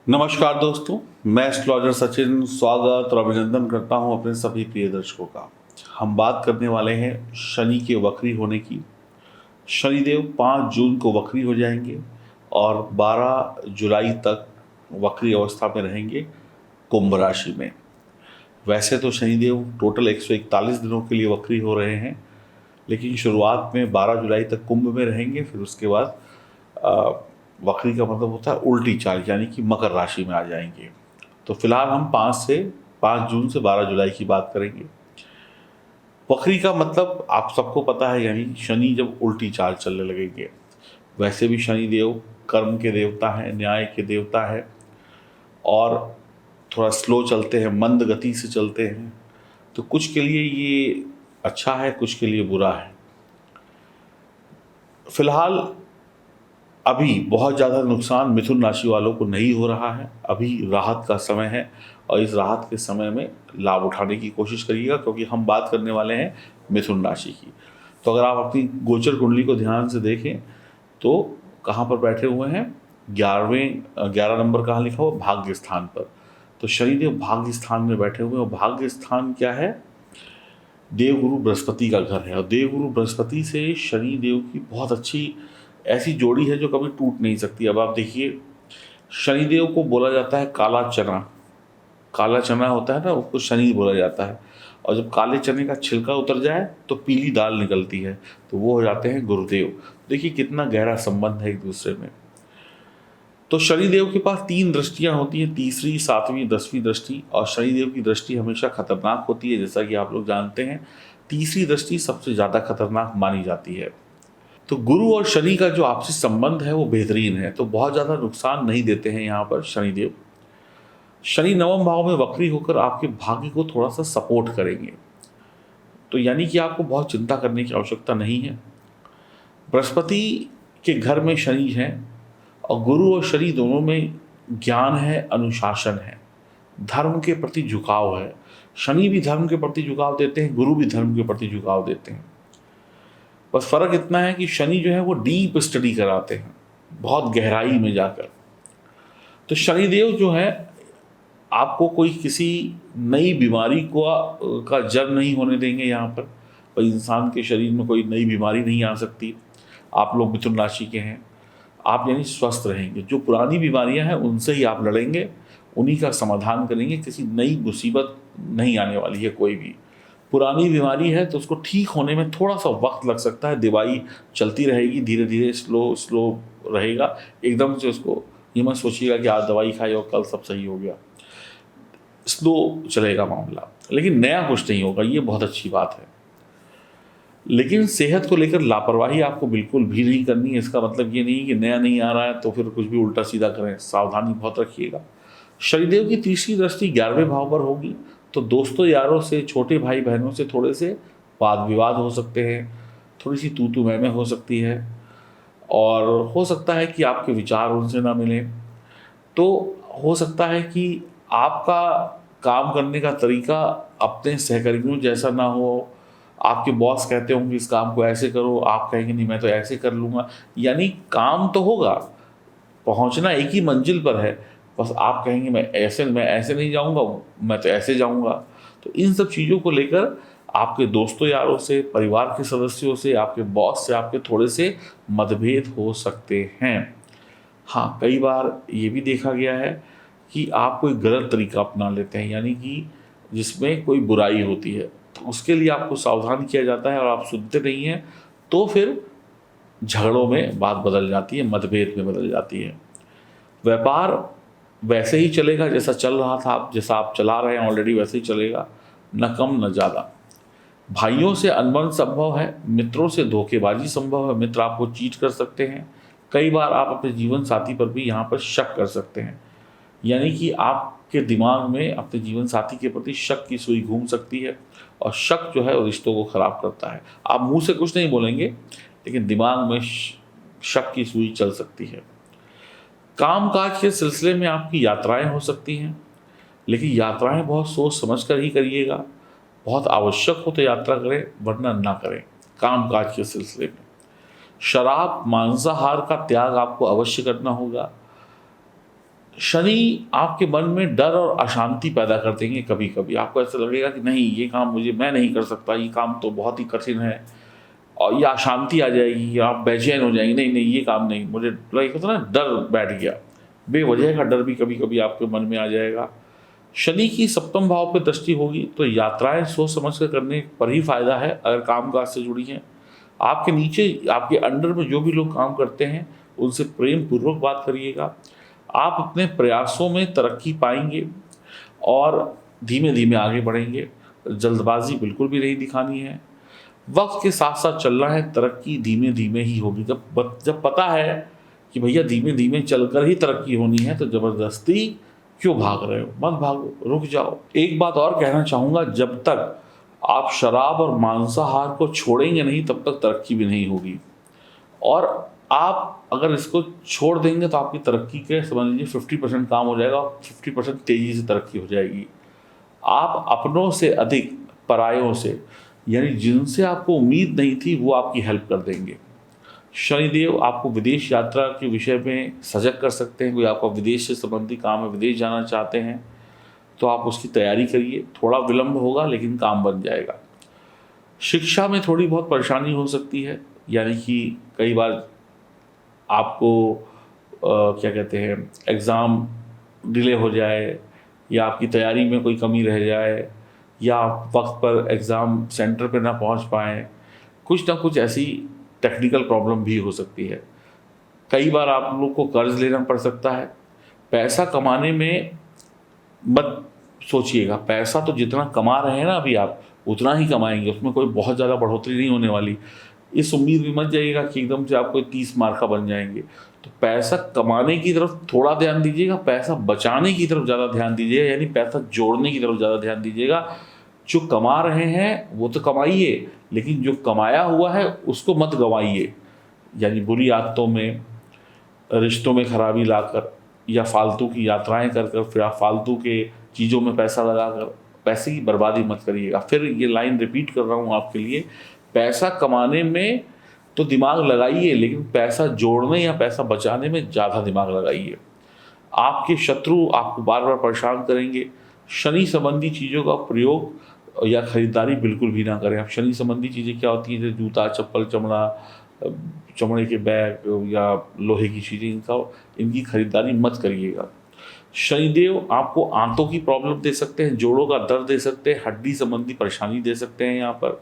नमस्कार दोस्तों, मैं एस्ट्रोलॉजर सचिन स्वागत और अभिनंदन करता हूं अपने सभी प्रिय दर्शकों का। हम बात करने वाले हैं शनि के वक्री होने की। शनिदेव 5 जून को वक्री हो जाएंगे और 12 जुलाई तक वक्री अवस्था में रहेंगे कुंभ राशि में। वैसे तो शनिदेव टोटल 141 दिनों के लिए वक्री हो रहे हैं, लेकिन शुरुआत में 12 जुलाई तक कुंभ में रहेंगे, फिर उसके बाद वक्री का मतलब होता है उल्टी चाल, यानी कि मकर राशि में आ जाएंगे। तो फिलहाल हम 5 जून से 12 जुलाई की बात करेंगे। वक्री का मतलब आप सबको पता है, यानी शनि जब उल्टी चाल चलने लगेंगे। वैसे भी शनि देव कर्म के देवता हैं, न्याय के देवता है और थोड़ा स्लो चलते हैं, मंद गति से चलते हैं। तो कुछ के लिए ये अच्छा है, कुछ के लिए बुरा है। फिलहाल अभी बहुत ज़्यादा नुकसान मिथुन राशि वालों को नहीं हो रहा है। अभी राहत का समय है और इस राहत के समय में लाभ उठाने की कोशिश करिएगा, क्योंकि हम बात करने वाले हैं मिथुन राशि की। तो अगर आप अपनी गोचर कुंडली को ध्यान से देखें तो कहाँ पर बैठे हुए हैं, 11 नंबर कहाँ लिखा हुआ, भाग्य स्थान पर। तो शनिदेव भाग्य स्थान में बैठे हुए हैं और भाग्य स्थान क्या है, देवगुरु बृहस्पति का घर है। और देवगुरु बृहस्पति से शनि देव की बहुत अच्छी ऐसी जोड़ी है जो कभी टूट नहीं सकती। अब आप देखिए, शनिदेव को बोला जाता है काला चना। काला चना होता है ना, उसको शनि बोला जाता है। और जब काले चने का छिलका उतर जाए तो पीली दाल निकलती है, तो वो हो जाते हैं गुरुदेव। देखिए कितना गहरा संबंध है एक दूसरे में। तो शनिदेव के पास 3 दृष्टियां होती हैं, तीसरी, 7वीं, 10वीं दृष्टि। और शनिदेव की दृष्टि हमेशा खतरनाक होती है, जैसा कि आप लोग जानते हैं। तीसरी दृष्टि सबसे ज़्यादा खतरनाक मानी जाती है। तो गुरु और शनि का जो आपसी संबंध है वो बेहतरीन है, तो बहुत ज़्यादा नुकसान नहीं देते हैं यहाँ पर शनिदेव। शनि 9वें भाव में वक्री होकर आपके भाग्य को थोड़ा सा सपोर्ट करेंगे, तो यानी कि आपको बहुत चिंता करने की आवश्यकता नहीं है। बृहस्पति के घर में शनि है और गुरु और शनि दोनों में ज्ञान है, अनुशासन है, धर्म के प्रति झुकाव है। शनि भी धर्म के प्रति झुकाव देते हैं, गुरु भी धर्म के प्रति झुकाव देते हैं। बस फर्क इतना है कि शनि जो है वो डीप स्टडी कराते हैं, बहुत गहराई में जाकर। तो शनिदेव जो है आपको कोई किसी नई बीमारी को का जन्म नहीं होने देंगे। यहाँ पर कोई इंसान के शरीर में कोई नई बीमारी नहीं आ सकती। आप लोग मिथुन राशि के हैं, आप यानी स्वस्थ रहेंगे। जो पुरानी बीमारियां हैं उनसे ही आप लड़ेंगे, उन्हीं का समाधान करेंगे। किसी नई मुसीबत नहीं आने वाली है। कोई भी पुरानी बीमारी है तो उसको ठीक होने में थोड़ा सा वक्त लग सकता है। दवाई चलती रहेगी, धीरे धीरे स्लो स्लो रहेगा। एकदम से उसको ये मत सोचिएगा कि आज दवाई खाई और कल सब सही हो गया। स्लो चलेगा मामला, लेकिन नया कुछ नहीं होगा, ये बहुत अच्छी बात है। लेकिन सेहत को लेकर लापरवाही आपको बिल्कुल भी नहीं करनी है। इसका मतलब ये नहीं कि नया नहीं आ रहा है तो फिर कुछ भी उल्टा सीधा करें। सावधानी बहुत रखिएगा। शनिदेव की तीसरी दृष्टि 11वें भाव पर होगी, तो दोस्तों यारों से, छोटे भाई बहनों से थोड़े से वाद विवाद हो सकते हैं, थोड़ी सी तू मैं हो सकती है, और हो सकता है कि आपके विचार उनसे ना मिलें। तो हो सकता है कि आपका काम करने का तरीका अपने सहकर्मियों जैसा ना हो। आपके बॉस कहते होंगे इस काम को ऐसे करो, आप कहेंगे नहीं मैं तो ऐसे कर लूँगा। यानी काम तो होगा, पहुँचना एक ही मंजिल पर है, बस आप कहेंगे मैं ऐसे नहीं जाऊँगा, मैं तो ऐसे जाऊँगा। तो इन सब चीज़ों को लेकर आपके दोस्तों यारों से, परिवार के सदस्यों से, आपके बॉस से आपके थोड़े से मतभेद हो सकते हैं। हाँ, कई बार ये भी देखा गया है कि आप कोई गलत तरीका अपना लेते हैं, यानी कि जिसमें कोई बुराई होती है, तो उसके लिए आपको सावधान किया जाता है और आप सुनते नहीं हैं, तो फिर झगड़ों में बात बदल जाती है, मतभेद में बदल जाती है। व्यापार वैसे ही चलेगा जैसा चल रहा था, आप जैसा आप चला रहे हैं ऑलरेडी वैसे ही चलेगा, न कम न ज़्यादा। भाइयों से अनबन संभव है, मित्रों से धोखेबाजी संभव है, मित्र आपको चीट कर सकते हैं। कई बार आप अपने जीवन साथी पर भी यहाँ पर शक कर सकते हैं, यानी कि आपके दिमाग में अपने जीवन साथी के प्रति शक की सुई घूम सकती है, और शक जो है वो रिश्तों को खराब करता है। आप मुंह से कुछ नहीं बोलेंगे, लेकिन दिमाग में शक की सुई चल सकती है। कामकाज के सिलसिले में आपकी यात्राएं हो सकती हैं, लेकिन यात्राएं बहुत सोच समझ कर ही करिएगा। बहुत आवश्यक हो तो यात्रा करें, वरना ना करें। कामकाज के सिलसिले में शराब, मांसाहार का त्याग आपको अवश्य करना होगा। शनि आपके मन में डर और अशांति पैदा कर देंगे। कभी कभी आपको ऐसा लगेगा कि नहीं, ये काम मैं नहीं कर सकता, ये काम तो बहुत ही कठिन है, और ये अशांति आ जाएगी, आप बेचैन हो जाएंगे, नहीं नहीं ये काम नहीं, मुझे लाइक होता ना डर बैठ गया, बेवजह का डर भी कभी कभी आपके मन में आ जाएगा। शनि की सप्तम भाव पे दृष्टि होगी तो यात्राएं सोच समझ कर करने पर ही फायदा है अगर काम काज से जुड़ी हैं। आपके नीचे आपके अंडर में जो भी लोग काम करते हैं उनसे प्रेम पूर्वक बात करिएगा। आप अपने प्रयासों में तरक्की पाएंगे और धीमे धीमे आगे बढ़ेंगे। जल्दबाजी बिल्कुल भी नहीं दिखानी है, वक्त के साथ साथ चलना है, तरक्की धीमे धीमे ही होगी। जब पता है कि भैया धीमे धीमे चलकर ही तरक्की होनी है तो ज़बरदस्ती क्यों भाग रहे हो, मत भागो, रुक जाओ। एक बात और कहना चाहूँगा, जब तक आप शराब और मांसाहार को छोड़ेंगे नहीं तब तक तरक्की भी नहीं होगी, और आप अगर इसको छोड़ देंगे तो आपकी तरक्की के समझ लीजिए 50% काम हो जाएगा, 50% तेज़ी से तरक्की हो जाएगी। आप अपनों से अधिक परायों से, यानी जिनसे आपको उम्मीद नहीं थी, वो आपकी हेल्प कर देंगे। शनिदेव आपको विदेश यात्रा के विषय में सजग कर सकते हैं। कोई आपका विदेश से संबंधी काम है, विदेश जाना चाहते हैं तो आप उसकी तैयारी करिए। थोड़ा विलंब होगा लेकिन काम बन जाएगा। शिक्षा में थोड़ी बहुत परेशानी हो सकती है, यानी कि कई बार आपको क्या कहते हैं, एग्ज़ाम डिले हो जाए, या आपकी तैयारी में कोई कमी रह जाए, या आप वक्त पर एग्ज़ाम सेंटर पर ना पहुंच पाएँ। कुछ ना कुछ ऐसी टेक्निकल प्रॉब्लम भी हो सकती है। कई बार आप लोग को कर्ज लेना पड़ सकता है। पैसा कमाने में मत सोचिएगा, पैसा तो जितना कमा रहे हैं ना अभी आप उतना ही कमाएंगे, उसमें कोई बहुत ज़्यादा बढ़ोतरी नहीं होने वाली। इस उम्मीद में मत जाइएगा कि एकदम से आप कोई 30 मार्क का बन जाएंगे। तो पैसा कमाने की तरफ थोड़ा ध्यान दीजिएगा, पैसा बचाने की तरफ ज़्यादा ध्यान दीजिएगा, यानी पैसा जोड़ने की तरफ ज़्यादा ध्यान दीजिएगा। जो कमा रहे हैं वो तो कमाइए, लेकिन जो कमाया हुआ है उसको मत गंवाइए, यानी बुरी आदतों में, रिश्तों में खराबी लाकर, या फालतू की यात्राएं कर कर, फिर आप फालतू के चीज़ों में पैसा लगाकर पैसे की बर्बादी मत करिएगा। फिर ये लाइन रिपीट कर रहा हूँ आपके लिए, पैसा कमाने में तो दिमाग लगाइए, लेकिन पैसा जोड़ने या पैसा बचाने में ज़्यादा दिमाग लगाइए। आपके शत्रु आपको बार बार परेशान करेंगे। शनि संबंधी चीज़ों का प्रयोग या खरीदारी बिल्कुल भी ना करें। अब शनि संबंधी चीज़ें क्या होती हैं, जैसे जूता, चप्पल, चमड़े के बैग या लोहे की चीज़ें, इनकी खरीदारी मत करिएगा। शनिदेव आपको आंतों की प्रॉब्लम दे सकते हैं, जोड़ों का दर्द दे सकते हैं, हड्डी संबंधी परेशानी दे सकते हैं यहाँ पर।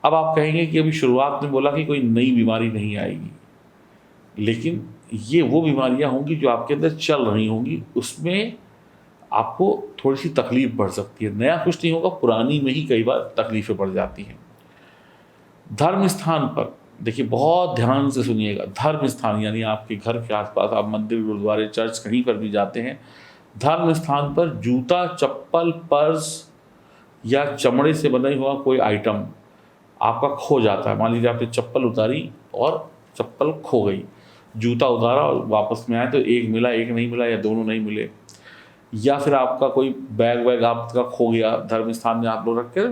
अब आप कहेंगे कि अभी शुरुआत में बोला कि कोई नई बीमारी नहीं आएगी, लेकिन ये वो बीमारियां होंगी जो आपके अंदर चल रही होंगी, उसमें आपको थोड़ी सी तकलीफ बढ़ सकती है। नया कुछ नहीं होगा, पुरानी में ही कई बार तकलीफें बढ़ जाती हैं। धर्म स्थान पर देखिए, बहुत ध्यान से सुनिएगा। धर्म स्थान यानी आपके घर के आसपास आप मंदिर, गुरुद्वारे, चर्च कहीं पर भी जाते हैं, धर्म स्थान पर जूता, चप्पल, पर्स या चमड़े से बना हुआ कोई आइटम आपका खो जाता है। मान लीजिए आपने चप्पल उतारी और चप्पल खो गई, जूता उतारा और वापस में आए तो एक मिला, एक नहीं मिला, या दोनों नहीं मिले, या फिर आपका कोई बैग आपका खो गया, धर्म स्थान में आप लोग रख के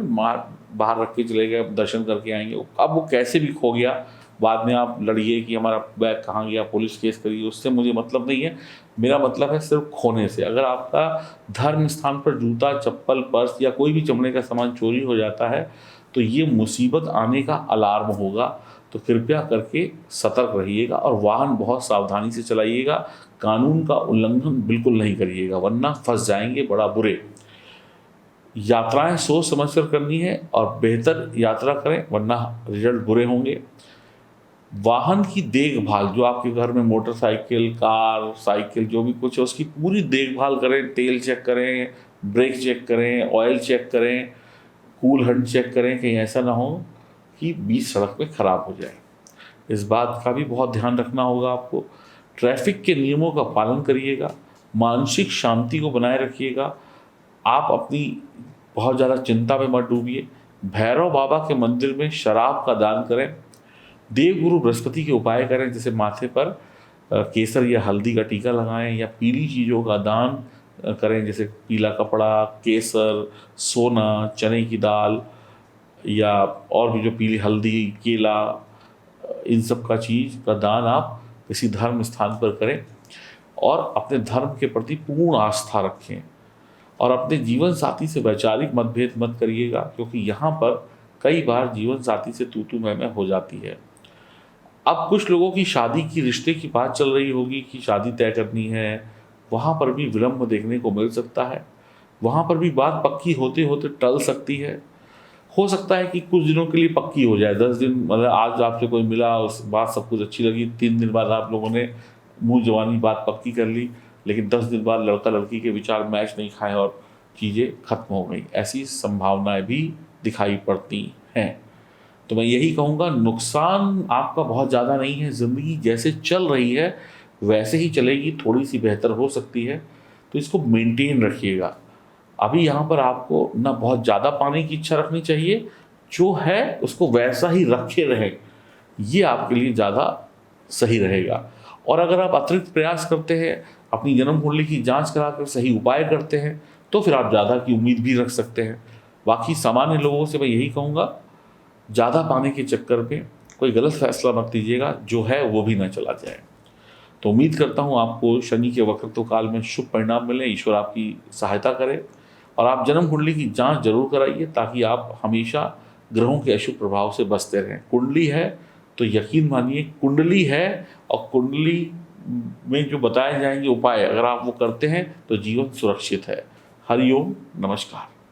बाहर रख के चले गए, दर्शन करके आएंगे, अब वो कैसे भी खो गया, बाद में आप लड़िए कि हमारा बैग कहाँ गया, पुलिस केस करिए, उससे मुझे मतलब नहीं है। मेरा मतलब है सिर्फ खोने से। अगर आपका धर्म स्थान पर जूता, चप्पल, पर्स या कोई भी चमड़े का सामान चोरी हो जाता है तो ये मुसीबत आने का अलार्म होगा। तो कृपया करके सतर्क रहिएगा और वाहन बहुत सावधानी से चलाइएगा। कानून का उल्लंघन बिल्कुल नहीं करिएगा, वरना फंस जाएंगे बड़ा बुरे। यात्राएं सोच समझ कर करनी है और बेहतर यात्रा करें, वरना रिजल्ट बुरे होंगे। वाहन की देखभाल, जो आपके घर में मोटरसाइकिल, कार, साइकिल जो भी कुछ है, उसकी पूरी देखभाल करें। तेल चेक करें, ब्रेक चेक करें, ऑयल चेक करें, कूल हंड चेक करें, कहीं ऐसा ना हो कि बीच सड़क पे खराब हो जाए। इस बात का भी बहुत ध्यान रखना होगा आपको। ट्रैफिक के नियमों का पालन करिएगा, मानसिक शांति को बनाए रखिएगा। आप अपनी बहुत ज़्यादा चिंता में मत डूबिए। भैरव बाबा के मंदिर में शराब का दान करें। देवगुरु बृहस्पति के उपाय करें, जैसे माथे पर केसर या हल्दी का टीका लगाएं, या पीली चीज़ों का दान करें, जैसे पीला कपड़ा, केसर, सोना, चने की दाल, या और भी जो पीली हल्दी, केला, इन सब का चीज़ का दान आप किसी धर्म स्थान पर करें। और अपने धर्म के प्रति पूर्ण आस्था रखें और अपने जीवन साथी से वैचारिक मतभेद मत करिएगा, क्योंकि यहाँ पर कई बार जीवन साथी से तू मैं हो जाती है। अब कुछ लोगों की शादी की रिश्ते की बात चल रही होगी कि शादी तय करनी है, वहाँ पर भी विलम्ब देखने को मिल सकता है। वहाँ पर भी बात पक्की होते होते टल सकती है। हो सकता है कि कुछ दिनों के लिए पक्की हो जाए, 10 दिन, मतलब आज आपसे कोई मिला, उस बात सब कुछ अच्छी लगी, 3 दिन बाद आप लोगों ने मुंह जवानी बात पक्की कर ली, लेकिन 10 दिन बाद लड़का लड़की के विचार मैच नहीं खाए और चीज़ें खत्म हो गई। ऐसी संभावनाएं भी दिखाई पड़ती हैं। तो मैं यही कहूँगा, नुकसान आपका बहुत ज़्यादा नहीं है, ज़िंदगी जैसे चल रही है वैसे ही चलेगी, थोड़ी सी बेहतर हो सकती है, तो इसको मेंटेन रखिएगा। अभी यहाँ पर आपको ना बहुत ज़्यादा पाने की इच्छा रखनी चाहिए, जो है उसको वैसा ही रखे रहें, ये आपके लिए ज़्यादा सही रहेगा। और अगर आप अतिरिक्त प्रयास करते हैं, अपनी जन्म कुंडली की जांच कराकर सही उपाय करते हैं, तो फिर आप ज़्यादा की उम्मीद भी रख सकते हैं। बाकी सामान्य लोगों से मैं यही कहूँगा, ज़्यादा पाने के चक्कर में कोई गलत फैसला मत लीजिएगा, जो है वो भी ना चला जाए। तो उम्मीद करता हूँ आपको शनि के वक्रत्व काल में शुभ परिणाम मिले, ईश्वर आपकी सहायता करे। और आप जन्म कुंडली की जांच जरूर कराइए, ताकि आप हमेशा ग्रहों के अशुभ प्रभाव से बचते रहें। कुंडली है तो यकीन मानिए कुंडली है, और कुंडली में जो बताए जाएंगे उपाय अगर आप वो करते हैं तो जीवन सुरक्षित है। हरिओम, नमस्कार।